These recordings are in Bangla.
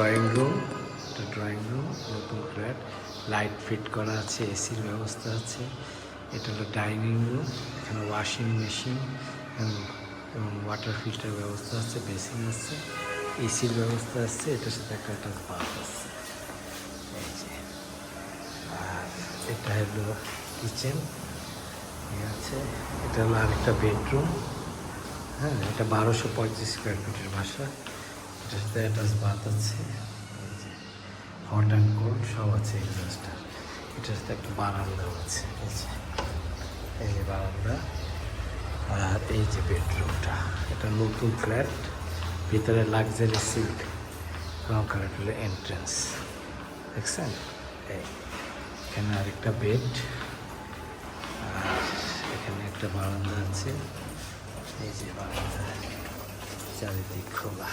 ড্রয়িং রুম নতুন ফ্ল্যাট, লাইট ফিট করা আছে, এসির ব্যবস্থা আছে। এটা হলো ডাইনিং রুম, এখানে ওয়াশিং মেশিন এবং ওয়াটার ফিল্টার ব্যবস্থা আছে, বেসিন আছে, এসির ব্যবস্থা আছে। এটার সাথে একটা অ্যাটাচ বাথ আছে এই যে। আর এটা হলো কিচেন, ঠিক আছে। এটা হলো আরেকটা বেডরুম, হ্যাঁ। এটা 1235 স্কোয়ার ফিটের বাসা। এটার সাথে অ্যাটাচ বাথ আছে, হট অ্যান্ড কোল্ড সব আছে। এক্সস্টার, এটার সাথে একটা বারান্দাও আছে এই যে বারান্দা। আর এই যে বেডরুমটা, এটা নতুন ফ্ল্যাট, ভিতরে লাক্সারি সিল্ক রং করা, হলো এন্ট্রেন্স, দেখছেন। এখানে আরেকটা বেড, আর এখানে একটা বারান্দা আছে। এই যে বারান্দা, চারিদিক খোলা,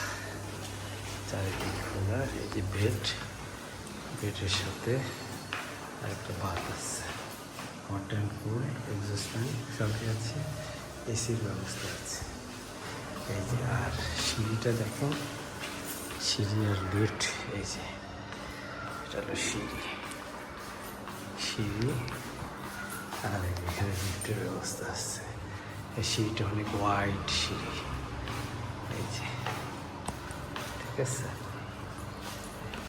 এই যে বেডের সাথে আরেকটা বাথ আছে, hot and cool, exhaust fan সবই আছে, এসির ব্যবস্থা আছে এই যে। আর সিঁড়িটা দেখেন, সিঁড়ি আর লিফট, এই যে এটা হলো সিঁড়ি, আর এখানে লিফটের ব্যবস্থা আছে। এই সিঁড়িটা অনেক ওয়াইড সিঁড়ি এই যে, ঠিক আছে।